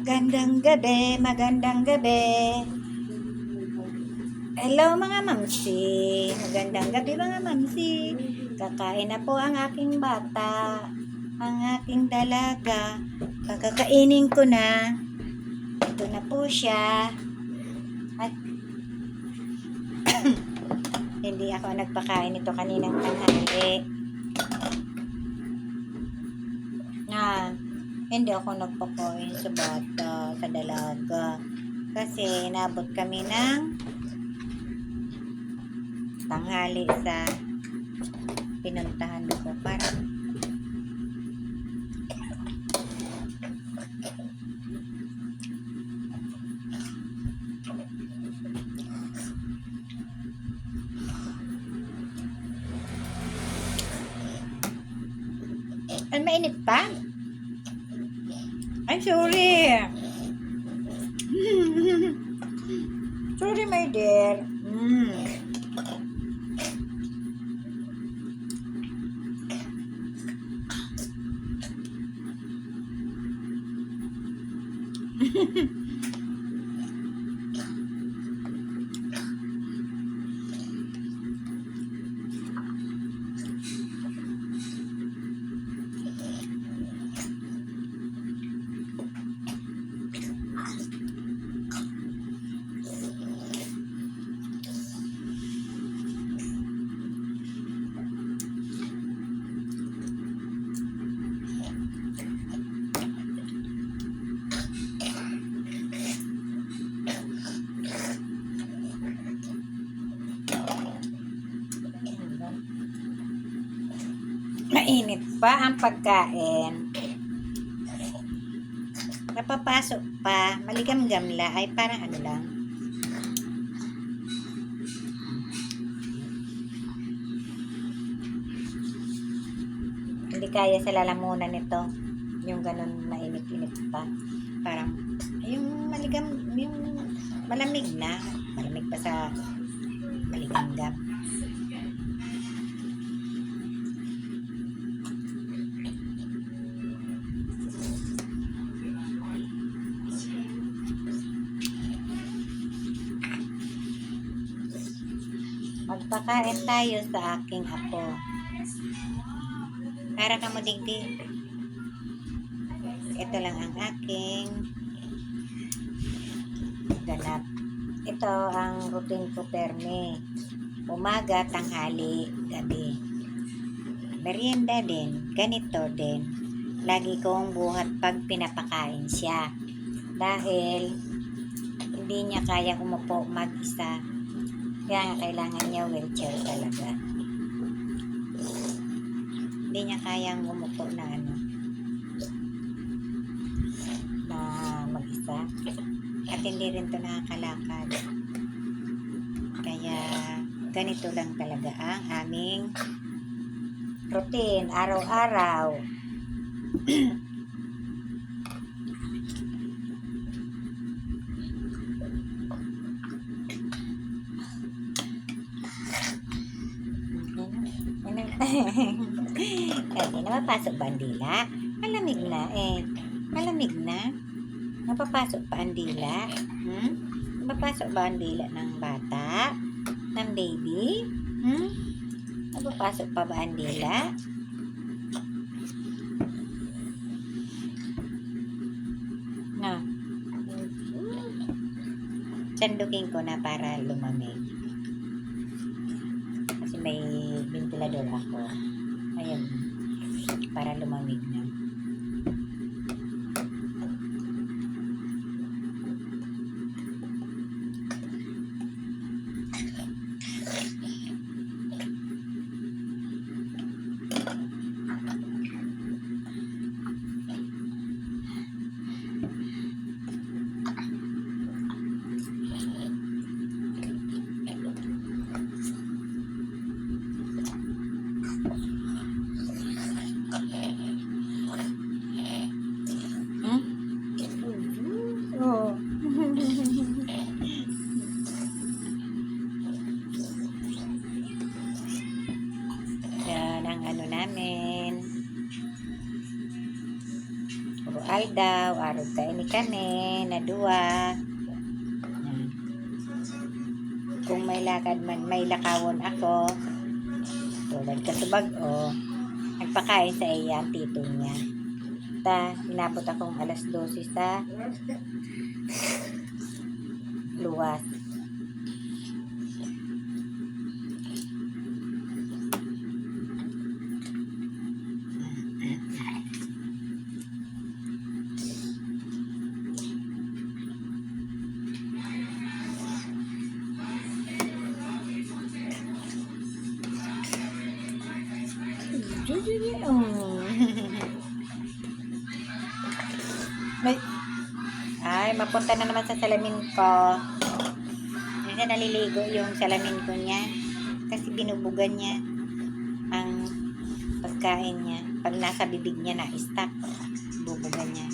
Magandang gabi, magandang gabi. Hello mga mamsi. Magandang gabi mga mamsi. Kakain na po ang aking bata, ang aking dalaga. Kakakainin ko na. Ito na po siya. At hindi ako nagpakain ito kaninang tanghali. Hindi ako nagpakain sa bata, sa dalaga. Kasi inabot kami ng tanghali sa pinuntahan ko para ay mainit pa. Ay, sorry. Sorry, my dear. Mainit pa ang pagkain. Napapasok pa, maligam-gamla ay parang ano lang. Hindi kaya sa lalamunan nito. Yung ganun mainit-init pa. Parang, yung maligam, yung malamig na. Malamig pa sa maligam-gam. Magpakain tayo sa aking apo. Para ka mo digdig. Ito lang ang aking ganap. Ito ang routine ko perme. Umaga, tanghali, gabi. Merienda din. Ganito din. Lagi kong buhat pag pinapakain siya. Dahil hindi niya kaya umupo mag-isa. Kaya kailangan niya wheelchair talaga. Hindi niya kayang umupo na mag-isa. At hindi rin ito nakakalakad. Kaya ganito lang talaga ang aming routine, araw-araw. Kaya napapasok ba ang dila? Malamig na eh. Malamig na. Napapasok pa ang dila? Napapasok ba ang dila ng bata? Ng baby? Napapasok pa ba ang dila? No. Sandukin ko na para lumamig. Kasi may ventilador ako. Ayun. Para lumamig na. daw, arog ka ini kami, na duwa. Kung may lakad man, may lakawon ako, tulad kasubag o, nagpakain sa iya ang tito niya. Inabot akong alas 12 sa luwas. Ay, mapunta na naman sa salamin ko. Kasi naliligo yung salamin ko niya. Kasi binubugan niya ang pagkain niya. Pag nasa bibig niya na stuck, bubugan niya.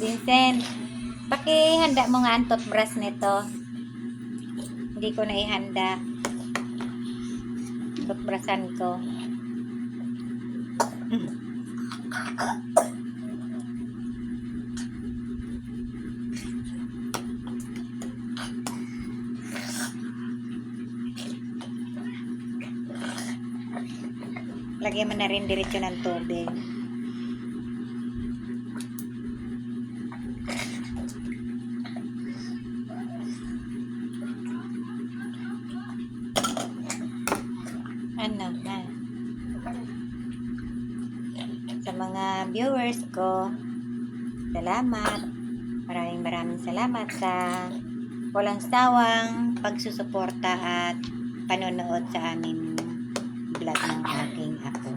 Vincent, pakihanda mo nga ang toothbrush nito. Hindi ko na ihanda. Toothbrushan ko. Lagyan mo na rin diretso ng tubig. Sa mga viewers ko, salamat. Maraming salamat sa walang sawang pagsusuporta at panonood sa aming vlog ng aking apo.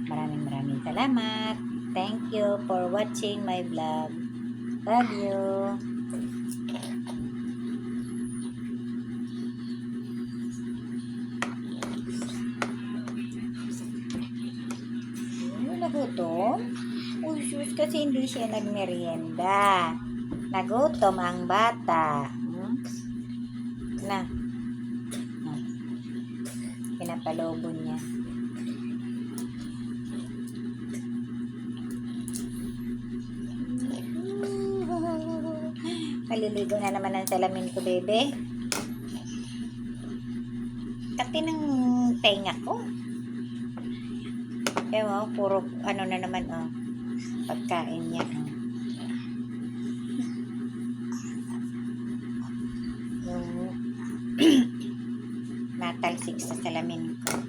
Maraming salamat. Thank you for watching my vlog. Love you. Nagutom? Uy, sus, kasi hindi siya nagmerienda. Nagutom ang bata. Na. Pinapalobo niya. Maliligo na naman ang salamin ko, bebe. Kati ng tenga ko. Kaya puro ano na naman pagkain niya. Yung natalsik sa salamin ko.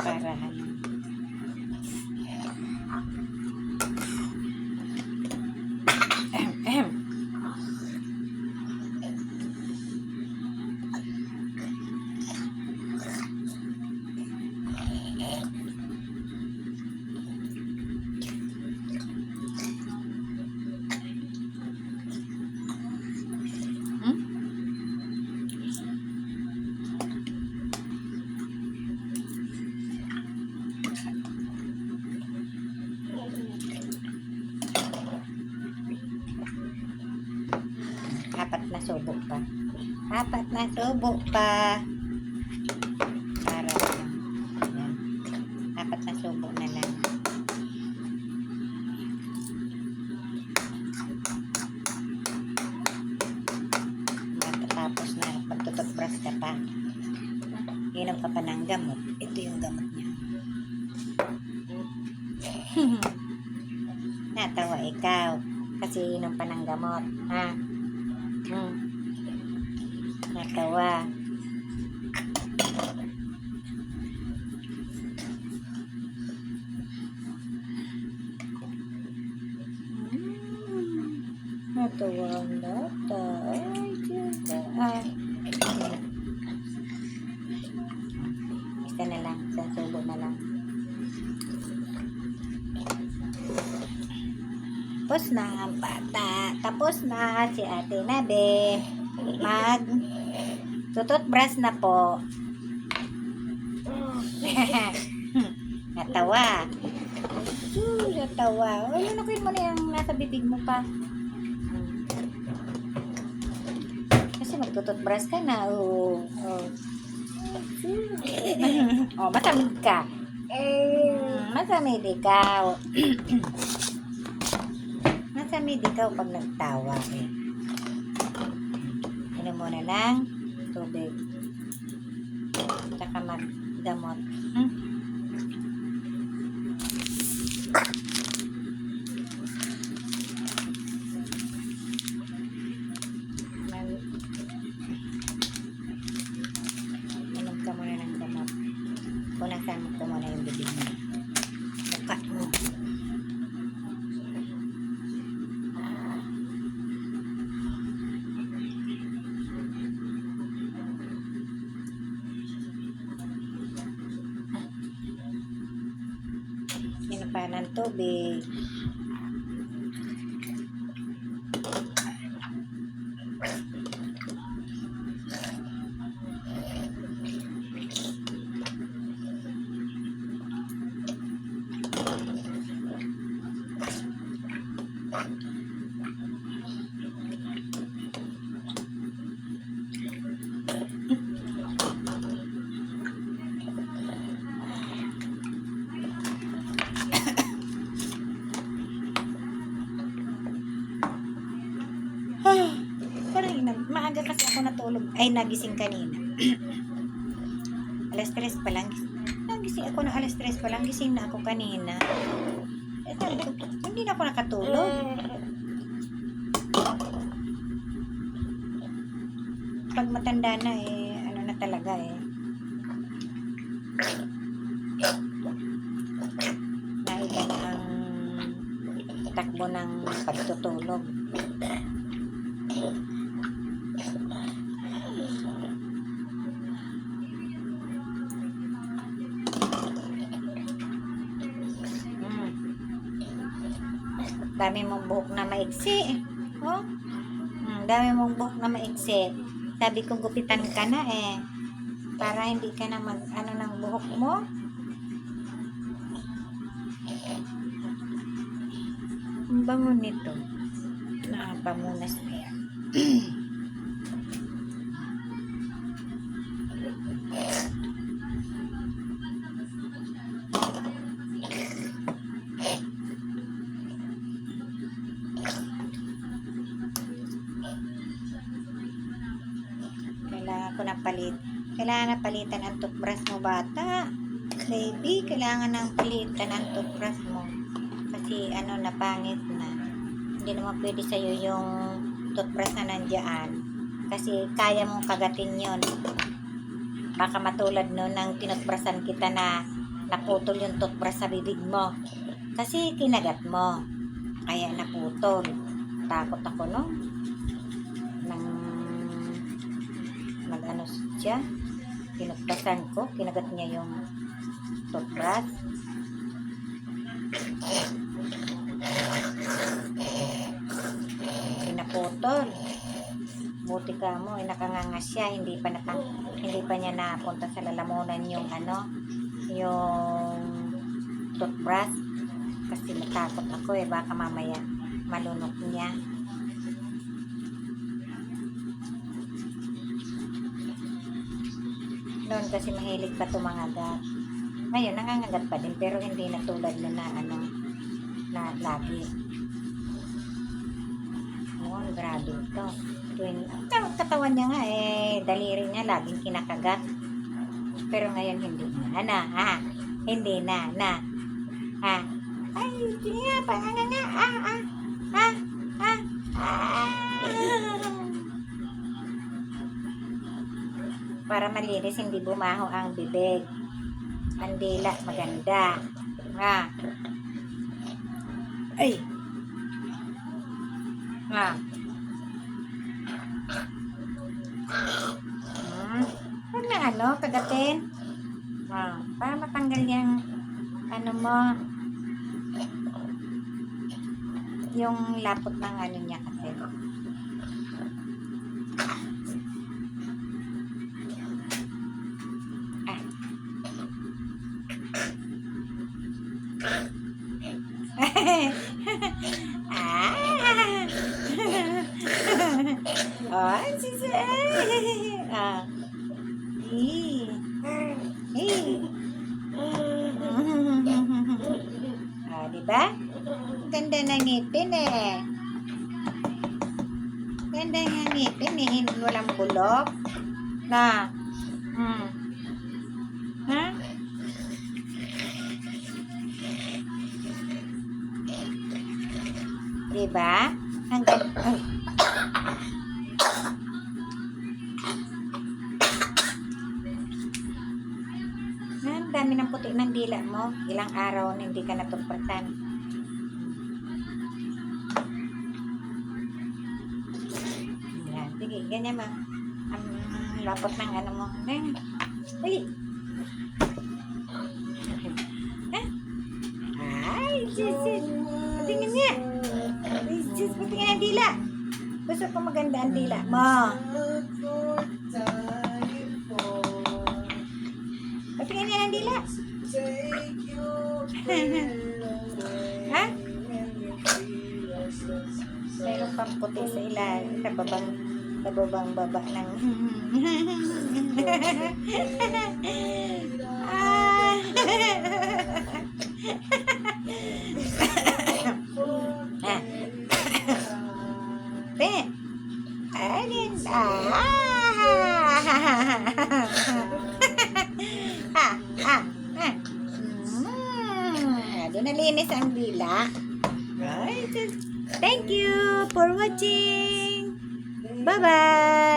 Parahan. Apat na subo pa. Para yan. Apat na subo na lang. Tapos na pagtututbrush ka pa. Inom ka pa ng gamot. Ito yung gamot niya. Natawa ikaw kasi inom pa ng gamot, ha? Natawa. Natawa ang bata. Ay, Diyos. Isa na lang. Isang subo na lang. Tapos na ang bata. Tapos na si Ate Nabe. Tututbrush na po. Natawa. Natawa. O, lunukin mo na yung nasa bibig mo pa. Kasi magtututbrush ka na. Oh. Masamid ka. Masamid ikaw. Masamid ikaw pag nagtawa eh. Inom muna ng tubig. Tsaka magdamot. Inom ka muna ng damot. Punasan mo ko muna yung bibig mo. Mukha mo. Inom pa ng tubig. Parang maaga kasi ako natulog. Ay, nagising kanina. Alas 3 pa lang. Nagising ako ng alas 3 pa lang. Gising na ako kanina. Eh, hindi na ako nakatulog. Pag matanda na eh, ano na talaga eh. Naiba na ang takbo ng pagtutulog. Dami mong buhok na maiksi. Oh? Dami mong buhok na maiksi. Sabi ko gupitan ka na eh. Para hindi ka na ano ng buhok mo. Ang bango nito. Nakapamunas na yan. Kailangan na palitan ang toothbrush mo, bata. Baby, kailangan nang palitan ang toothbrush mo. Kasi ano, napangit na. Hindi naman pwede sa'yo yung toothbrush na nandiyan. Kasi kaya mong kagatin yon. Baka matulad nun nang tinutbrushan kita na naputol yung toothbrush sa bibig mo. Kasi kinagat mo. Kaya naputol. Takot ako, no? Nang mag-ano siya. Tinutbrusan ko, kinagat niya yung toothbrush. Pinaputol. Buti ka mo, nakanganga siya, hindi pa niya napunta sa lalamunan yung ano, yung toothbrush. Kasi natakot ako eh, baka mamaya malunok niya. Noon kasi mahilig pa tumangagat. Ngayon, nangangagat pa din, pero hindi na tulad na ano, na lagi. Noon, grabe ito. Katawan niya nga eh, daliri niya laging kinakagat. Pero ngayon, hindi na. Hindi na. Ay, hindi nga, panganga. Para malinis, hindi bumaho ang bibig. Ang dila, maganda. Ay! Huwag na kagatin. Para matanggal yung ano mo, yung lapot ng ano niya kasi. Ah. Oh, sis. Ah. Ah, di ba? Ganda ng ngipin eh. Ganda ng ngipin eh. Hindi walang bulok. Na. Ha? Diba? Ang ganda. Ay. Ang dami ng puti ng dila mo. Ilang araw na hindi ka natumpatan. Yan. Sige, ganyan mo. Ang lapot ng ano mo. Dali. Ay, sis. Patingin niya. Sis, patingin ang dila. Gusto ko maganda ang dila mo. Patingin niya ang dila. Ha? Mayroon pang puti sa ilalim. Nababang baba ng... Ah. Pe. Ayun. Doon nalinis ang dila. Thank you for watching. Bye-bye.